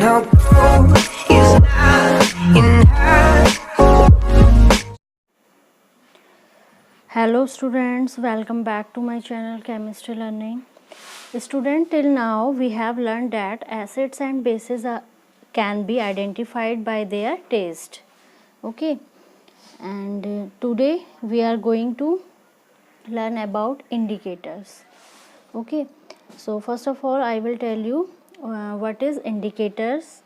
our growth is not in her. Hello students, welcome back to my channel Chemistry Learning. Student, till now we have learned that acids and bases can be identified by their taste. Okay, and today we are going to learn about indicators. Okay, so first of all I will tell you what is indicators.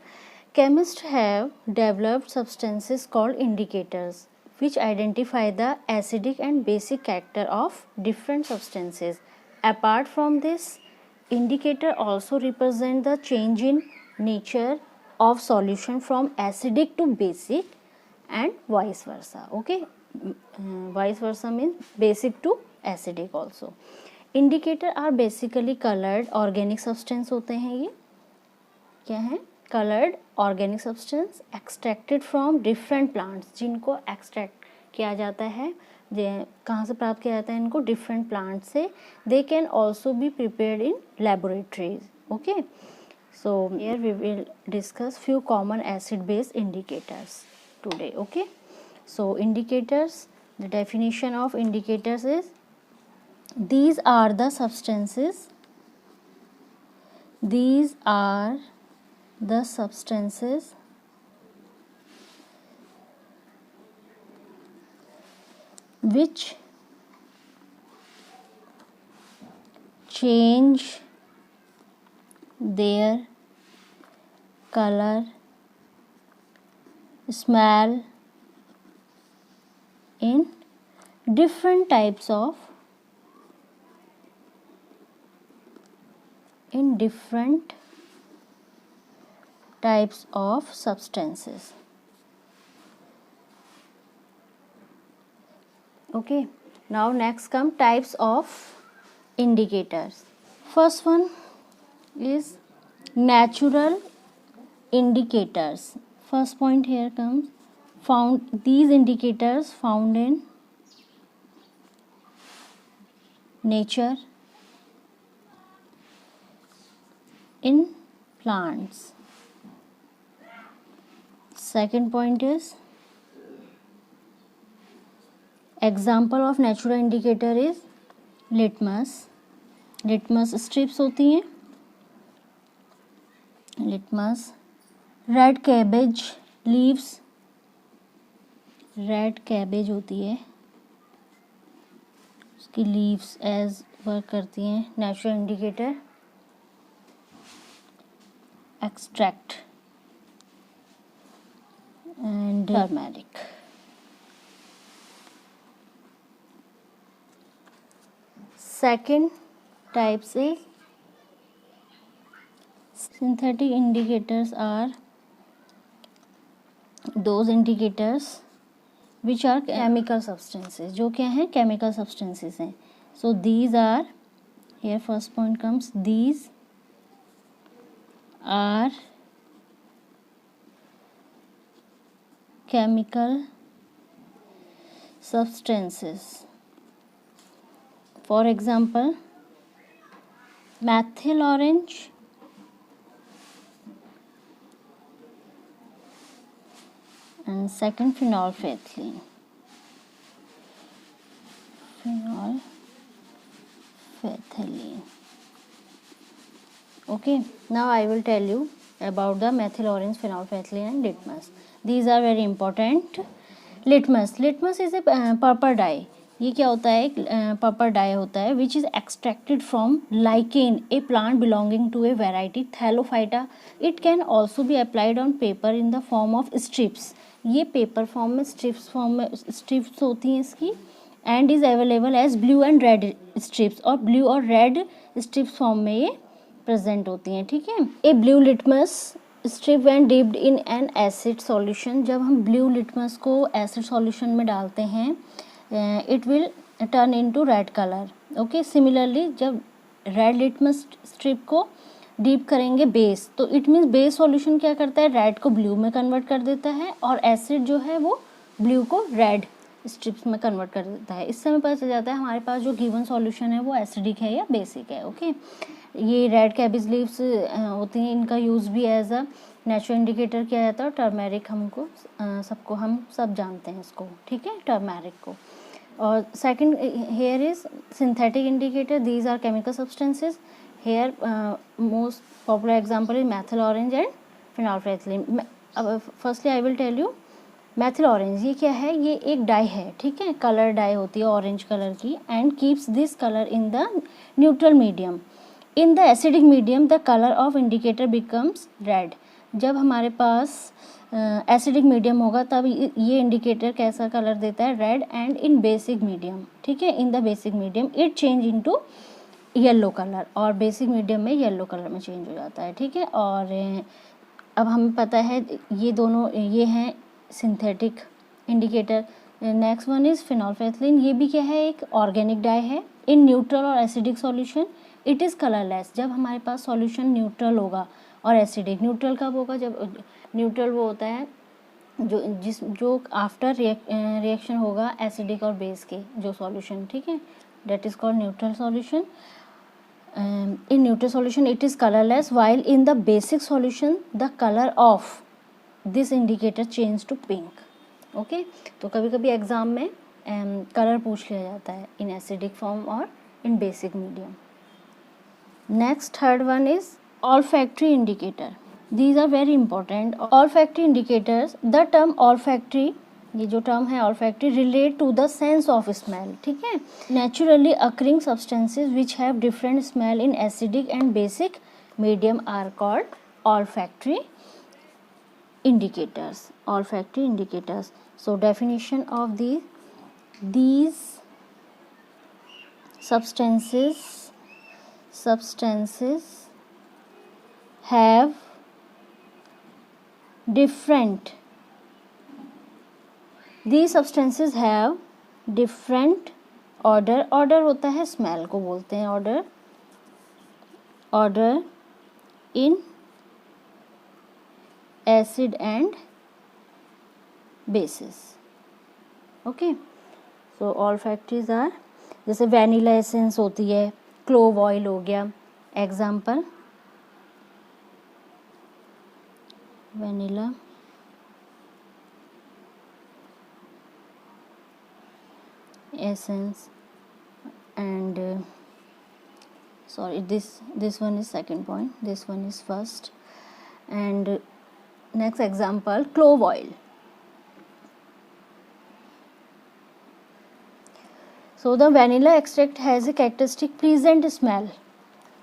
Chemists have developed substances called indicators which identify the acidic and basic character of different substances. Apart from this, indicator also represent the change in nature of solution from acidic to basic and vice versa. Okay, vice versa means basic to acidic also. Indicator are basically coloured organic substance होते हैं. ये क्या है? Coloured organic substance extracted from different plants, जिनको extract किया जाता है. कहाँ से प्राप्त किया जाता है इनको? डिफरेंट प्लांट से. They can also be prepared in laboratories. Okay, so here we will discuss few common acid base indicators today. Okay, so indicators, the definition of indicators is these are the substances which change their color, smell in different types of substances. Okay, now next come types of indicators. First one is natural indicators. First point here comes these indicators found in nature, in plants. Second point is example of natural indicator is litmus strips होती हैं. litmus, red cabbage leaves, red cabbage होती है, उसकी leaves as work करती हैं. Natural indicator. extract and turmeric. Second type से synthetic indicators are those indicators which are chemical substances. जो क्या है? chemical substances हैं. So these are, here first point comes, these are chemical substances. For example, methyl orange, and second phenolphthalein. Okay, now I will tell you about the methyl orange, phenolphthalein and litmus. These are very important. litmus is a purple dye. ये क्या होता है? एक purple dye होता है which is extracted from lichen, a plant belonging to a variety thallophyta. It can also be applied on paper in the form of strips. ये paper form में strips होती हैं इसकी. And is available as blue and red strips, और blue और red strips form में ये present होती हैं. ठीक है. A blue litmus strip when dipped in an acid solution. जब हम ब्लू लिटमस को एसिड सॉल्यूशन में डालते हैं, it will turn into red colour. Okay, similarly जब रेड लिटमस स्ट्रिप को डीप करेंगे बेस, तो इट मीन्स बेस सॉल्यूशन क्या करता है? रेड को ब्लू में कन्वर्ट कर देता है, और एसिड जो है वो ब्लू को रेड स्ट्रिप्स में कन्वर्ट कर देता है. इससे हमें पता चल जाता है हमारे पास जो गिवन सॉल्यूशन है वो एसिडिक है या बेसिक है. ओके, ये रेड कैबेज लीव्स होती हैं, इनका यूज़ भी एज अ नेचुरल इंडिकेटर किया जाता है। और टर्मेरिक हमको सबको हम सब जानते हैं इसको, ठीक है, टर्मेरिक को। और second here is synthetic indicator, these are chemical substances. Here most popular example is methyl orange and phenolphthalein. अब firstly I will tell you methyl orange, ये क्या है, ये एक डाई है, ठीक है, कलर डाई होती है ऑरेंज कलर की, and keeps this colour in the neutral medium. In the acidic medium the colour of indicator becomes red. जब हमारे पास एसिडिक मीडियम होगा तब ये इंडिकेटर कैसा कलर देता है, red. And in basic medium, ठीक है, in the basic medium it change into yellow colour, और बेसिक मीडियम में येलो कलर में चेंज हो जाता है, ठीक है। और अब हमें पता है ये दोनों ये हैं synthetic indicator. Next one is phenolphthalein, ये भी क्या है, एक ऑर्गेनिक डाई है। इन न्यूट्रल और acidic solution it is colourless. जब हमारे पास सॉल्यूशन न्यूट्रल होगा और एसिडिक, न्यूट्रल कब होगा, जब न्यूट्रल वो होता है जो आफ्टर रिएक्शन होगा एसिडिक और बेस के जो सॉल्यूशन, ठीक है, that is called neutral solution. in neutral solution it is colorless, while in the basic solution the color of this indicator change to pink. Okay, तो कभी कभी एग्जाम में कलर पूछ लिया जाता है इन एसिडिक फॉर्म और in basic medium. Next third one is olfactory indicator. These are very important. Olfactory indicators, the term olfactory, ये जो टर्म है olfactory, relate to the sense of smell, ठीक है। Naturally occurring substances which have different smell in acidic and basic medium are called olfactory indicators. Olfactory indicators. So definition of these substances have different, these substances have different order, order होता है smell को बोलते हैं order in acid and bases. Okay, so olfactories are जैसे vanilla essence होती है, clove oil हो गया, example vanilla essence and sorry, this one is second point, this one is first. And next example, clove oil. So the vanilla extract has a characteristic pleasant smell,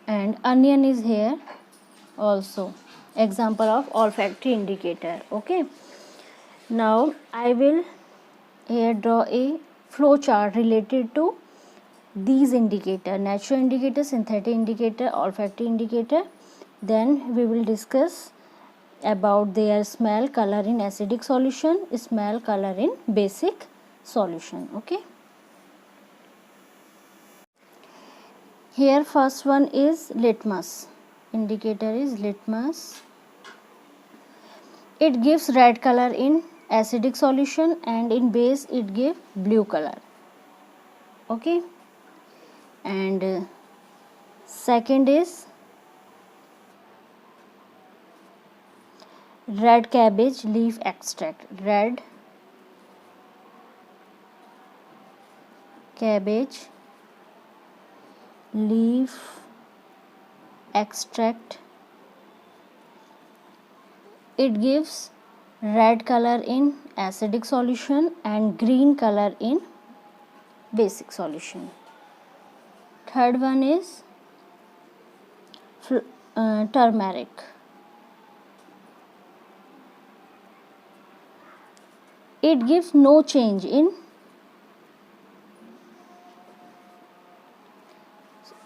and onion is here also, example of olfactory indicator. Okay, now I will here draw a flow chart related to these indicator, natural indicator, synthetic indicator, olfactory indicator. Then we will discuss about their smell, color in acidic solution, smell, color in basic solution. Okay, here first one is litmus. Indicator is litmus. It gives red color in acidic solution and in base it gives blue color. Okay, and second is red cabbage leaf extract. Red cabbage leaf extract, it gives red color in acidic solution and green color in basic solution. Third one is turmeric. It gives no change in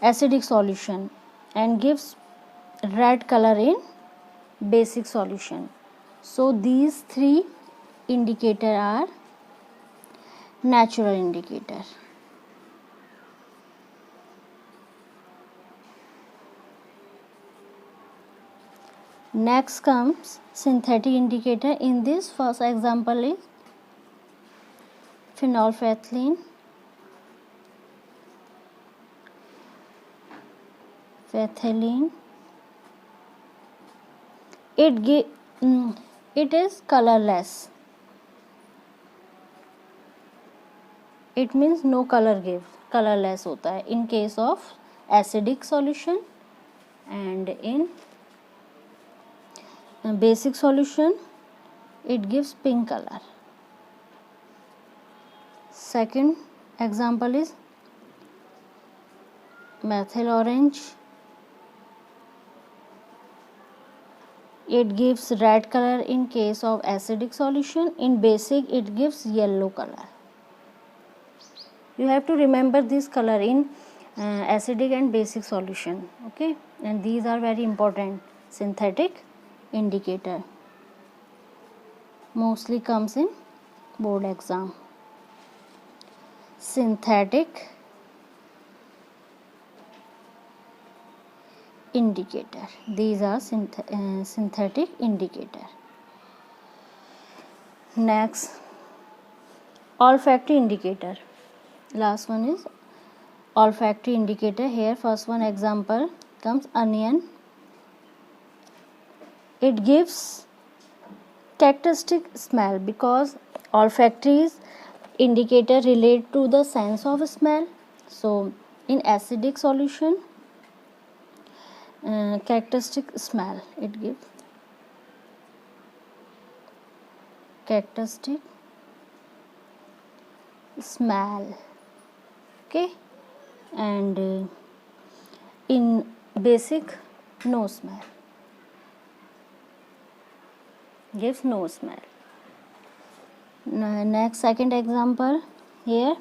acidic solution and gives red color in basic solution. So these three indicator are natural indicator. Next comes synthetic indicator. In this first example is phenolphthalein. Phthalate. It is colorless. It means no color gives. Colorless होता है in case of acidic solution, and in basic solution it gives pink color. Second example is methyl orange. It gives red color in case of acidic solution. In basic it gives yellow color. You have to remember this color in acidic and basic solution, okay, and these are very important. Synthetic indicator mostly comes in board exam. Synthetic indicator, these are synthetic indicator. Next, olfactory indicator. Last one is olfactory indicator. Here first one example comes onion. It gives characteristic smell because olfactory indicator relate to the sense of smell. So in acidic solution, characteristic smell it gives. Characteristic smell, okay, and in basic no smell, gives no smell. Next second example here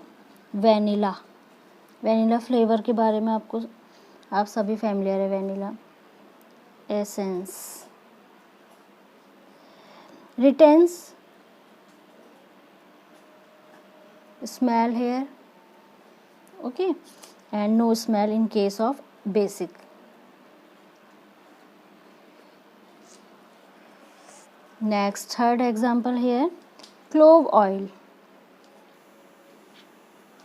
vanilla. Vanilla flavour के बारे में आप सभी familiar है. Vanilla essence retains smell here, okay, and no smell in case of basic. Next third example here clove oil.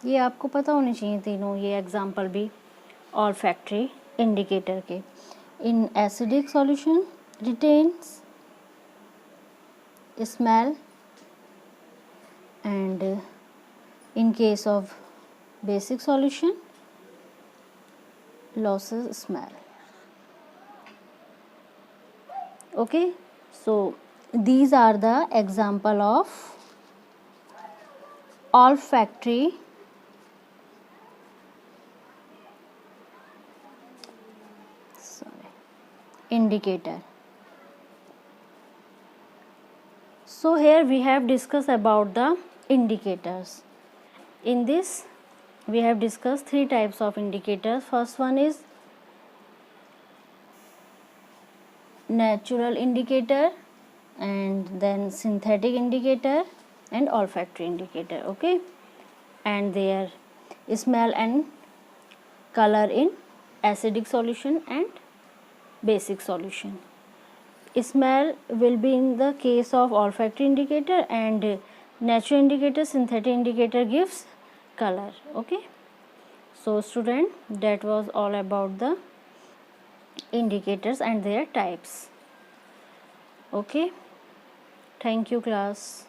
ये आपको पता होने चाहिए तीनों ये एग्जाम्पल भी olfactory indicator के. In acidic solution retains smell, and in case of basic solution losses smell, okay. So these are the example of olfactory indicator. So here we have discussed about the indicators. In this we have discussed three types of indicators. First one is natural indicator, and then synthetic indicator and olfactory indicator, okay, and their smell and color in acidic solution and basic solution. Smell will be in the case of olfactory indicator, and natural indicator, synthetic indicator gives color, okay. So student, that was all about the indicators and their types, okay. Thank you class.